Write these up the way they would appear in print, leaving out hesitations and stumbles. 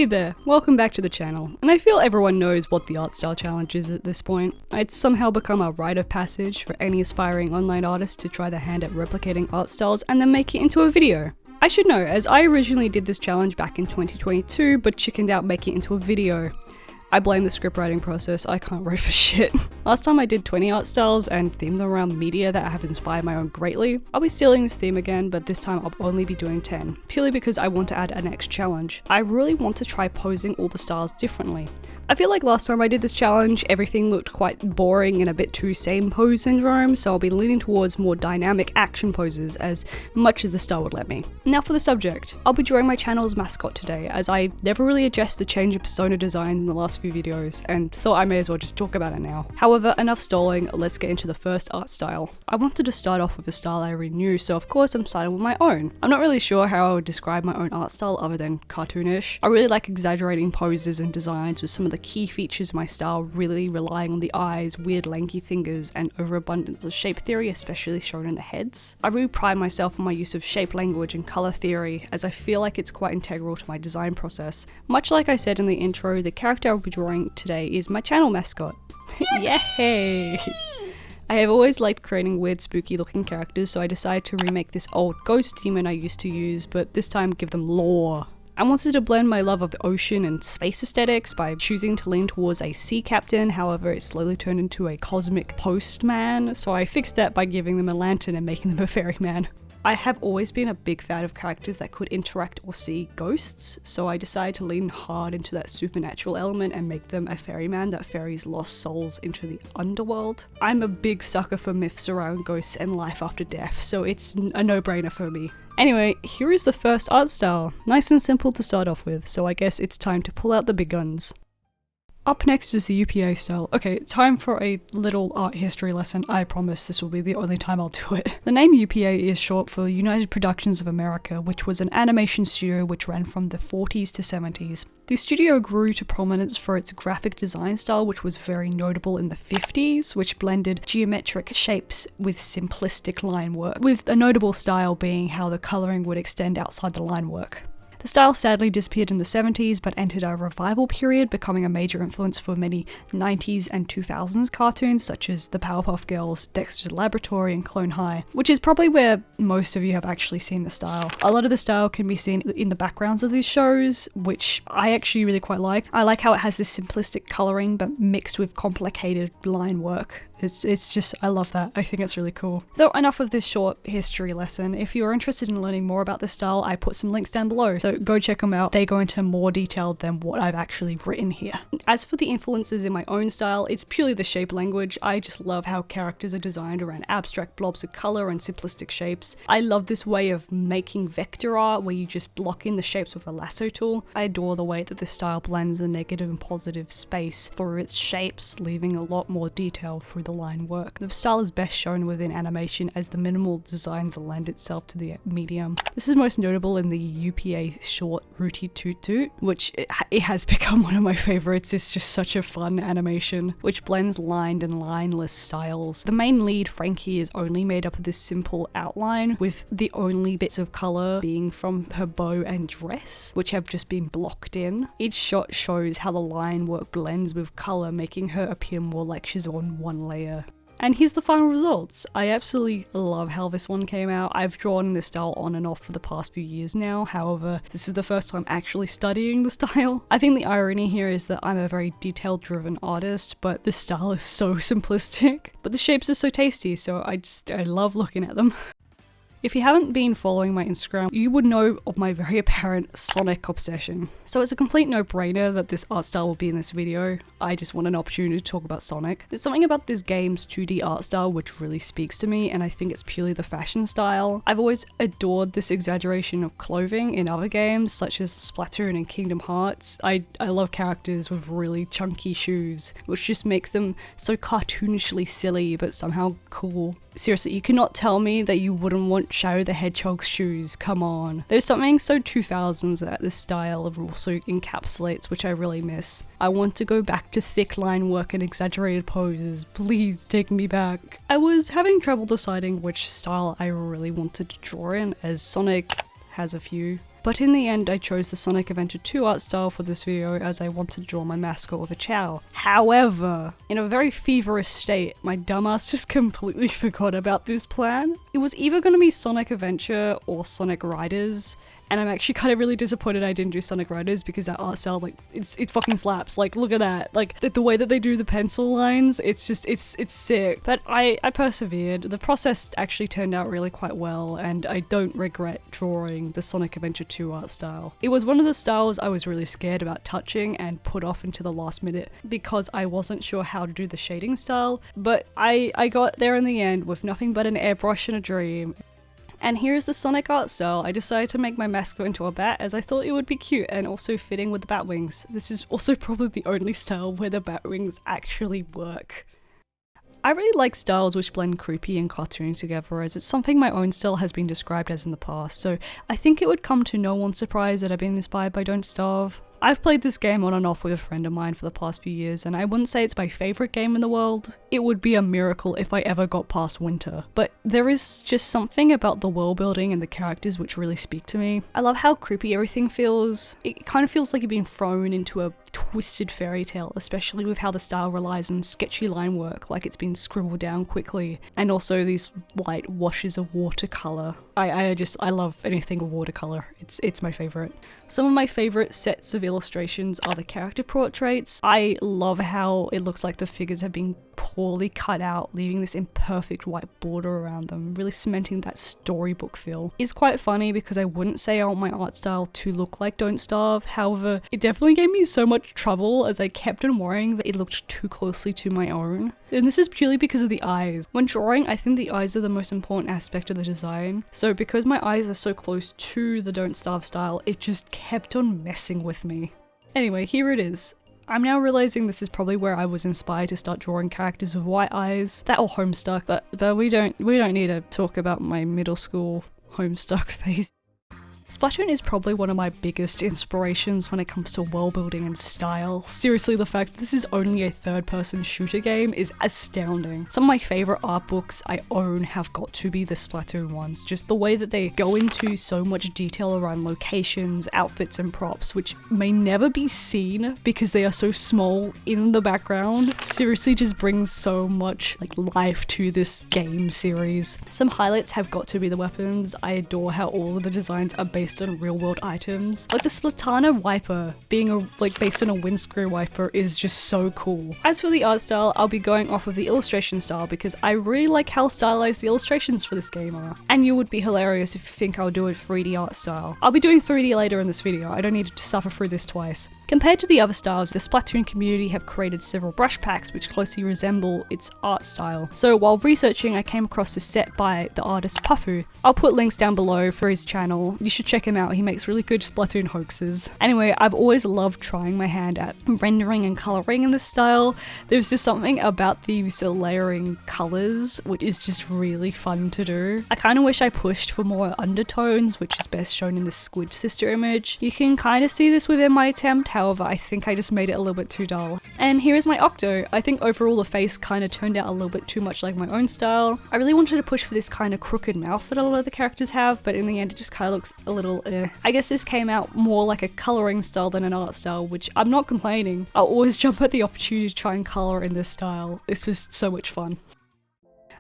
Hey there, welcome back to the channel, and I feel everyone knows what the art style challenge is at this point. It's somehow become a rite of passage for any aspiring online artist to try their hand at replicating art styles and then make it into a video. I should know, as I originally did this challenge back in 2022, but chickened out making it into a video. I blame the script writing process, I can't write for shit. Last time I did 20 art styles and themed them around media that have inspired my own greatly. I'll be stealing this theme again, but this time I'll only be doing 10, purely because I want to add a next challenge. I really want to try posing all the styles differently. I feel like last time I did this challenge, everything looked quite boring and a bit too same pose syndrome, so I'll be leaning towards more dynamic action poses as much as the style would let me. Now for the subject. I'll be drawing my channel's mascot today, as I never really addressed the change of persona designs in the last few videos, and thought I may as well just talk about it now. However, enough stalling, let's get into the first art style. I wanted to start off with a style I already knew, so of course I'm starting with my own. I'm not really sure how I would describe my own art style other than cartoonish. I really like exaggerating poses and designs, with some of the key features of my style really relying on the eyes, weird lanky fingers, and overabundance of shape theory, especially shown in the heads. I really pride myself on my use of shape language and colour theory, as I feel like it's quite integral to my design process. Much like I said in the intro, the character I'll be drawing today is my channel mascot. Yay! I have always liked creating weird spooky looking characters, so I decided to remake this old ghost demon I used to use, but this time give them lore. I wanted to blend my love of the ocean and space aesthetics by choosing to lean towards a sea captain, however it slowly turned into a cosmic postman, so I fixed that by giving them a lantern and making them a ferryman. I have always been a big fan of characters that could interact or see ghosts, so I decided to lean hard into that supernatural element and make them a ferryman that ferries lost souls into the underworld. I'm a big sucker for myths around ghosts and life after death, so it's a no-brainer for me. Anyway, here is the first art style. Nice and simple to start off with, so I guess it's time to pull out the big guns. Up next is the UPA style. Okay, time for a little art history lesson. I promise this will be the only time I'll do it. The name UPA is short for United Productions of America, which was an animation studio which ran from the 40s to 70s. The studio grew to prominence for its graphic design style, which was very notable in the 50s, which blended geometric shapes with simplistic line work, with a notable style being how the colouring would extend outside the line work. The style sadly disappeared in the 70s, but entered a revival period, becoming a major influence for many 90s and 2000s cartoons such as the Powerpuff Girls, Dexter's Laboratory, and Clone High, which is probably where most of you have actually seen the style. A lot of the style can be seen in the backgrounds of these shows, which I actually really quite like. I like how it has this simplistic colouring but mixed with complicated line work. It's just, I love that. I think it's really cool. Though enough of this short history lesson. If you're interested in learning more about this style, I put some links down below, so go check them out. They go into more detail than what I've actually written here. As for the influences in my own style, it's purely the shape language. I just love how characters are designed around abstract blobs of colour and simplistic shapes. I love this way of making vector art where you just block in the shapes with a lasso tool. I adore the way that this style blends the negative and positive space through its shapes, leaving a lot more detail through the line work. The style is best shown within animation as the minimal designs lend itself to the medium. This is most notable in the UPA short Rooty Toot Toot, which it has become one of my favorites. It's just such a fun animation, which blends lined and lineless styles. The main lead, Frankie, is only made up of this simple outline, with the only bits of color being from her bow and dress, which have just been blocked in. Each shot shows how the line work blends with color, making her appear more like she's on one layer. And here's the final results. I absolutely love how this one came out. I've drawn this style on and off for the past few years now, however, this is the first time actually studying the style. I think the irony here is that I'm a very detail-driven artist, but the style is so simplistic. But the shapes are so tasty, so I love looking at them. If you haven't been following my Instagram, you would know of my very apparent Sonic obsession. So it's a complete no-brainer that this art style will be in this video. I just want an opportunity to talk about Sonic. There's something about this game's 2D art style which really speaks to me, and I think it's purely the fashion style. I've always adored this exaggeration of clothing in other games such as Splatoon and Kingdom Hearts. I love characters with really chunky shoes, which just make them so cartoonishly silly but somehow cool. Seriously, you cannot tell me that you wouldn't want Shadow the Hedgehog's shoes, come on. There's something so 2000s that this style also encapsulates, which I really miss. I want to go back to thick line work and exaggerated poses, please take me back. I was having trouble deciding which style I really wanted to draw in, as Sonic has a few. but in the end I chose the Sonic Adventure 2 art style for this video as I wanted to draw my mascot with a chow. However, in a very feverish state, my dumbass just completely forgot about this plan. It was either going to be Sonic Adventure or Sonic Riders, and I'm actually kind of really disappointed I didn't do Sonic Riders because that art style, like, it fucking slaps. Like, look at that. Like, the way that they do the pencil lines, it's just, it's sick. But I persevered. The process actually turned out really quite well, and I don't regret drawing the Sonic Adventure 2 art style. It was one of the styles I was really scared about touching and put off until the last minute because I wasn't sure how to do the shading style, but I got there in the end with nothing but an airbrush and a dream. And here's the Sonic art style. I decided to make my mascot into a bat as I thought it would be cute and also fitting with the bat wings. This is also probably the only style where the bat wings actually work. I really like styles which blend creepy and cartoon together, as it's something my own style has been described as in the past, so I think it would come to no one's surprise that I've been inspired by Don't Starve. I've played this game on and off with a friend of mine for the past few years, and I wouldn't say it's my favourite game in the world. It would be a miracle if I ever got past winter. But there is just something about the world building and the characters which really speak to me. I love how creepy everything feels. It kind of feels like you've been thrown into a twisted fairy tale, especially with how the style relies on sketchy line work, like it's been scribbled down quickly, and also these white washes of watercolour. I love anything with watercolour. It's my favourite. Some of my favourite sets of illustrations are the character portraits. I love how it looks like the figures have been poorly cut out, leaving this imperfect white border around them, really cementing that storybook feel. It's quite funny because I wouldn't say I want my art style to look like Don't Starve, however, it definitely gave me so much trouble as I kept on worrying that it looked too closely to my own. And this is purely because of the eyes. When drawing, I think the eyes are the most important aspect of the design, so because my eyes are so close to the Don't Starve style, it just kept on messing with me. Anyway, here it is. I'm now realizing this is probably where I was inspired to start drawing characters with white eyes. That or Homestuck, but we don't need to talk about my middle school Homestuck phase. Splatoon is probably one of my biggest inspirations when it comes to world building and style. Seriously, the fact that this is only a third-person shooter game is astounding. Some of my favourite art books I own have got to be the Splatoon ones. Just the way that they go into so much detail around locations, outfits and props, which may never be seen because they are so small in the background, seriously just brings so much life to this game series. Some highlights have got to be the weapons. I adore how all of the designs are based on real world items. Like the Splatana wiper being based on a windscreen wiper is just so cool. As for the art style, I'll be going off of the illustration style because I really like how stylized the illustrations for this game are. And you would be hilarious if you think I'll do a 3D art style. I'll be doing 3D later in this video, I don't need to suffer through this twice. Compared to the other styles, the Splatoon community have created several brush packs which closely resemble its art style. So while researching, I came across this set by the artist Puffu. I'll put links down below for his channel. You should check him out, he makes really good Splatoon hoaxes. Anyway, I've always loved trying my hand at rendering and colouring in this style. There's just something about the use of layering colours which is just really fun to do. I kind of wish I pushed for more undertones, which is best shown in the Squid Sister image. You can kind of see this within my attempt, however I think I just made it a little bit too dull. And here is my Octo. I think overall the face kind of turned out a little bit too much like my own style. I really wanted to push for this kind of crooked mouth that a lot of the characters have, but in the end it just kind of looks a little I guess this came out more like a colouring style than an art style, which I'm not complaining. I'll always jump at the opportunity to try and colour in this style. This was so much fun.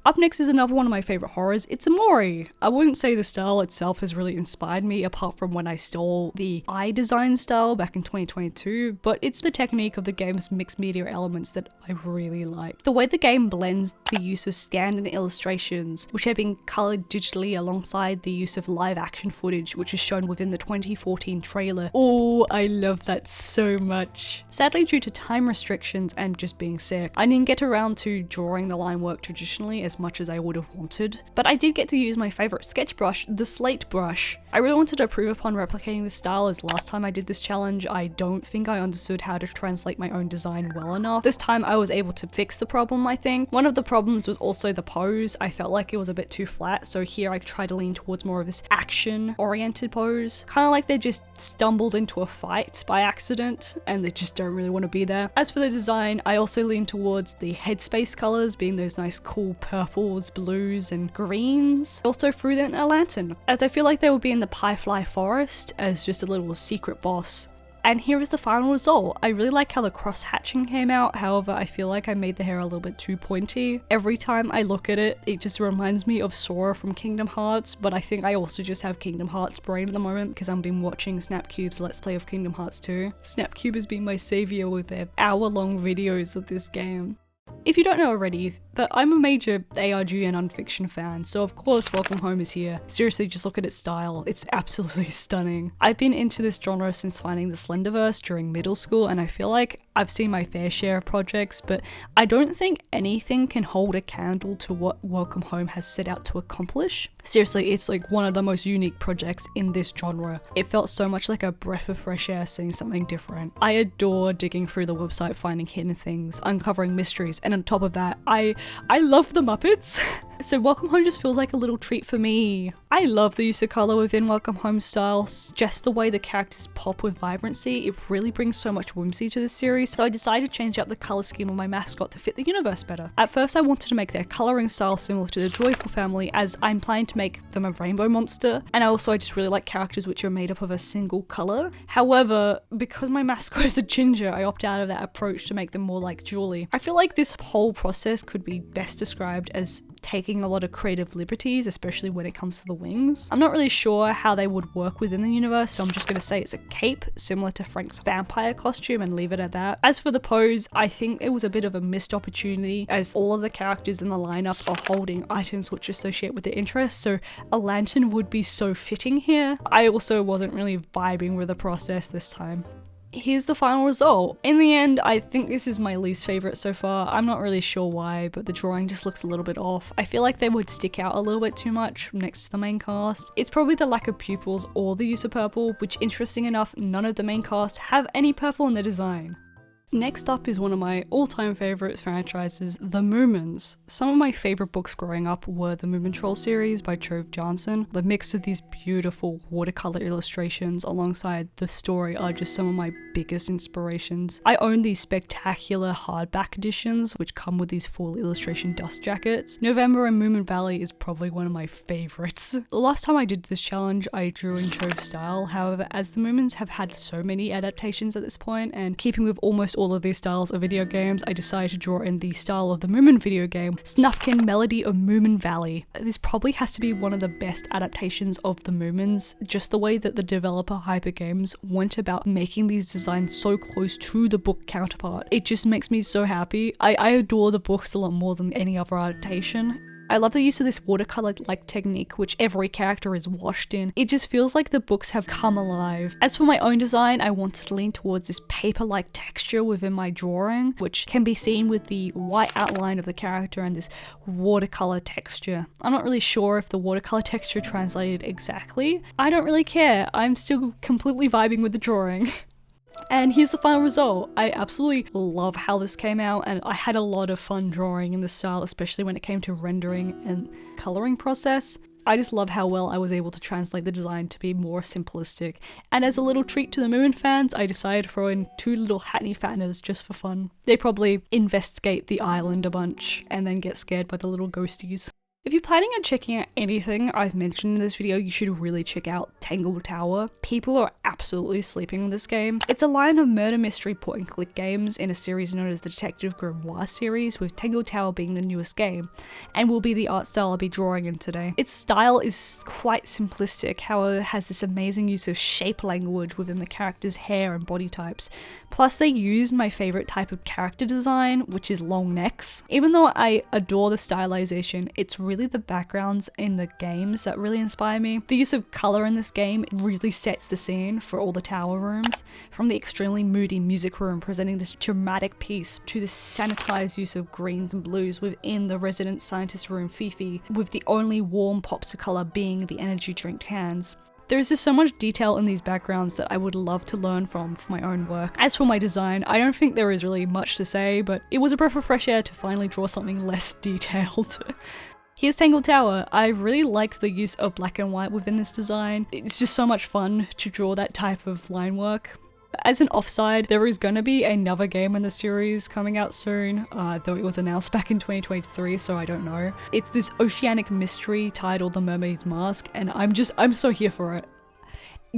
Up next is another one of my favourite horrors, it's OMORI. I wouldn't say the style itself has really inspired me apart from when I stole the eye design style back in 2022, but it's the technique of the game's mixed media elements that I really like. The way the game blends the use of scanned and illustrations, which have been coloured digitally alongside the use of live action footage, which is shown within the 2014 trailer. Oh, I love that so much. Sadly, due to time restrictions and just being sick, I didn't get around to drawing the line work traditionally as much as I would have wanted, but I did get to use my favourite sketch brush, the slate brush. I really wanted to improve upon replicating this style, as last time I did this challenge I don't think I understood how to translate my own design well enough. This time I was able to fix the problem, I think. One of the problems was also the pose. I felt like it was a bit too flat, so here I tried to lean towards more of this action oriented pose. Kind of like they just stumbled into a fight by accident and they just don't really want to be there. As for the design, I also lean towards the headspace colours being those nice cool purple purples, blues, and greens. I also threw in a lantern, as I feel like they would be in the Piefly Forest as just a little secret boss. And here is the final result. I really like how the cross-hatching came out, however I feel like I made the hair a little bit too pointy. Every time I look at it, it just reminds me of Sora from Kingdom Hearts, but I think I also just have Kingdom Hearts brain at the moment because I've been watching Snapcube's Let's Play of Kingdom Hearts 2. Snapcube has been my saviour with their hour-long videos of this game. If you don't know already, but I'm a major ARG and unfiction fan, so of course Welcome Home is here. Seriously, just look at its style, it's absolutely stunning. I've been into this genre since finding the Slenderverse during middle school, and I feel like I've seen my fair share of projects, but I don't think anything can hold a candle to what Welcome Home has set out to accomplish. Seriously, it's like one of the most unique projects in this genre. It felt so much like a breath of fresh air seeing something different. I adore digging through the website, finding hidden things, uncovering mysteries, and on top of that, I love the Muppets. So Welcome Home just feels like a little treat for me. I love the use of colour within Welcome Home styles, just the way the characters pop with vibrancy. It really brings so much whimsy to this series, so I decided to change up the colour scheme of my mascot to fit the universe better. At first I wanted to make their colouring style similar to the Joyful family, as I'm planning to make them a rainbow monster, and I just really like characters which are made up of a single colour. However, because my mascot is a ginger, I opted out of that approach to make them more like Julie. I feel like this whole process could be best described as taking a lot of creative liberties, especially when it comes to the wings. I'm not really sure how they would work within the universe, so I'm just going to say it's a cape similar to Frank's vampire costume and leave it at that. As for the pose, I think it was a bit of a missed opportunity, as all of the characters in the lineup are holding items which associate with their interests, so a lantern would be so fitting here. I also wasn't really vibing with the process this time. Here's the final result. In the end, I think this is my least favourite so far. I'm not really sure why, but the drawing just looks a little bit off. I feel like they would stick out a little bit too much next to the main cast. It's probably the lack of pupils or the use of purple, which interesting enough, none of the main cast have any purple in their design. Next up is one of my all-time favourites franchises, The Moomins. Some of my favourite books growing up were the Moomin Troll series by Tove Jansson. The mix of these beautiful watercolour illustrations alongside the story are just some of my biggest inspirations. I own these spectacular hardback editions which come with these full illustration dust jackets. November and Moominvalley is probably one of my favourites. The last time I did this challenge I drew in Tove's style, however as the Moomins have had so many adaptations at this point, and keeping with almost all of these styles of video games, I decided to draw in the style of the Moomin video game, Snufkin Melody of Moominvalley. This probably has to be one of the best adaptations of the Moomins, just the way that the developer Hyper Games went about making these designs so close to the book counterpart. It just makes me so happy. I adore the books a lot more than any other adaptation. I love the use of this watercolor-like technique which every character is washed in. It just feels like the books have come alive. As for my own design, I wanted to lean towards this paper-like texture within my drawing, which can be seen with the white outline of the character and this watercolor texture. I'm not really sure if the watercolor texture translated exactly. I don't really care. I'm still completely vibing with the drawing. And here's the final result. I absolutely love how this came out, and I had a lot of fun drawing in this style, especially when it came to rendering and colouring process. I just love how well I was able to translate the design to be more simplistic. And as a little treat to the Moomin fans, I decided to throw in two little Hackney Fatners just for fun. They probably investigate the island a bunch and then get scared by the little ghosties. If you're planning on checking out anything I've mentioned in this video, you should really check out Tangle Tower. People are absolutely sleeping on this game. It's a line of murder mystery point and click games in a series known as the Detective Grimoire series, with Tangle Tower being the newest game, and will be the art style I'll be drawing in today. Its style is quite simplistic, however it has this amazing use of shape language within the character's hair and body types. Plus they use my favourite type of character design, which is long necks. Even though I adore the stylization, it's really the backgrounds in the games that really inspire me. The use of colour in this game really sets the scene for all the tower rooms, from the extremely moody music room presenting this dramatic piece to the sanitized use of greens and blues within the resident scientist room Fifi, with the only warm pops of colour being the energy drink cans. There is just so much detail in these backgrounds that I would love to learn from for my own work. As for my design, I don't think there is really much to say, but it was a breath of fresh air to finally draw something less detailed. Here's Tangle Tower. I really like the use of black and white within this design. It's just so much fun to draw that type of line work. As an offside, there is gonna be another game in the series coming out soon, though it was announced back in 2023, so I don't know. It's this oceanic mystery titled The Mermaid's Mask, and I'm so here for it.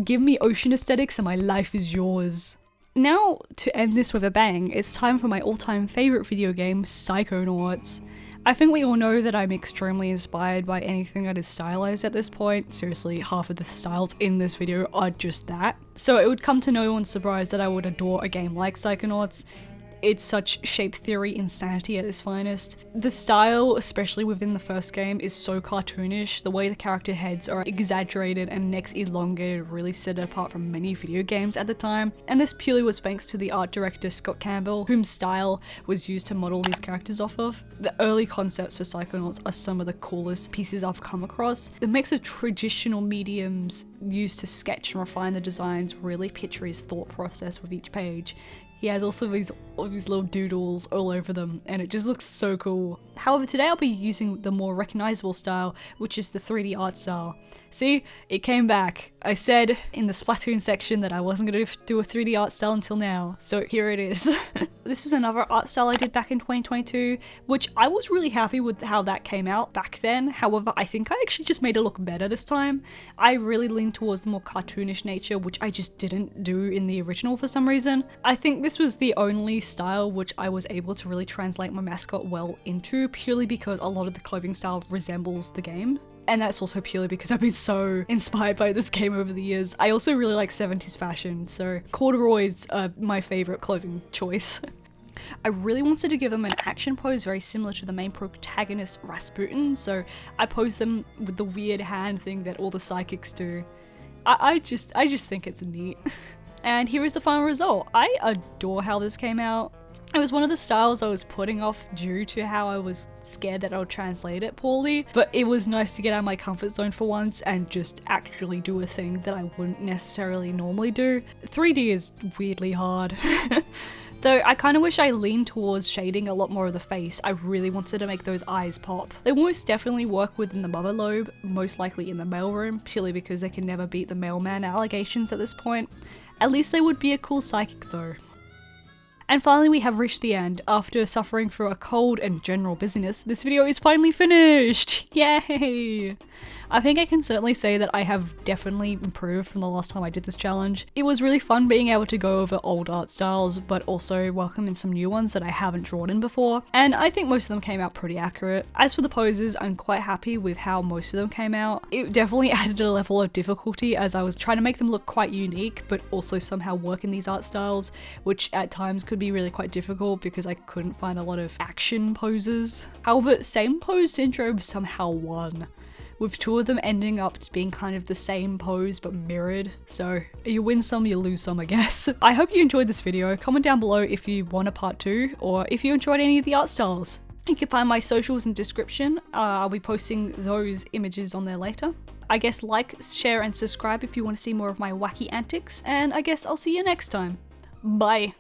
Give me ocean aesthetics and my life is yours. Now, to end this with a bang, it's time for my all-time favorite video game, Psychonauts. I think we all know that I'm extremely inspired by anything that is stylized at this point. Seriously, half of the styles in this video are just that. So it would come to no one's surprise that I would adore a game like Psychonauts. It's such shape theory insanity at its finest. The style, especially within the first game, is so cartoonish. The way the character heads are exaggerated and necks elongated really set it apart from many video games at the time. And this purely was thanks to the art director Scott Campbell, whose style was used to model these characters off of. The early concepts for Psychonauts are some of the coolest pieces I've come across. The mix of traditional mediums used to sketch and refine the designs really picture his thought process with each page. He has also all these little doodles all over them, and it just looks so cool. However, today I'll be using the more recognizable style, which is the 3D art style. See, it came back. I said in the Splatoon section that I wasn't going to do a 3D art style until now, so here it is. This was another art style I did back in 2022, which I was really happy with how that came out back then. However, I think I actually just made it look better this time. I really leaned towards the more cartoonish nature, which I just didn't do in the original for some reason. I think this was the only style which I was able to really translate my mascot well into, purely because a lot of the clothing style resembles the game. And that's also purely because I've been so inspired by this game over the years. I also really like 70s fashion, so corduroys are my favorite clothing choice. I really wanted to give them an action pose very similar to the main protagonist Rasputin, so I posed them with the weird hand thing that all the psychics do. I just think it's neat. And here is the final result. I adore how this came out. It was one of the styles I was putting off due to how I was scared that I would translate it poorly, but it was nice to get out of my comfort zone for once and just actually do a thing that I wouldn't necessarily normally do. 3D is weirdly hard. Though I kind of wish I leaned towards shading a lot more of the face. I really wanted to make those eyes pop. They most definitely work within the mother lobe, most likely in the mailroom, purely because they can never beat the mailman allegations at this point. At least they would be a cool psychic though. And finally we have reached the end. After suffering through a cold and general busyness, this video is finally finished! Yay! I think I can certainly say that I have definitely improved from the last time I did this challenge. It was really fun being able to go over old art styles, but also welcome in some new ones that I haven't drawn in before, and I think most of them came out pretty accurate. As for the poses, I'm quite happy with how most of them came out. It definitely added a level of difficulty as I was trying to make them look quite unique, but also somehow work in these art styles, which at times could be really quite difficult because I couldn't find a lot of action poses. However, same pose syndrome somehow won, with two of them ending up being kind of the same pose but mirrored. So you win some, you lose some, I guess. I hope you enjoyed this video. Comment down below if you want a part 2 or if you enjoyed any of the art styles. You can find my socials in the description. I'll be posting those images on there later. I guess like, share and subscribe if you want to see more of my wacky antics, and I guess I'll see you next time. Bye.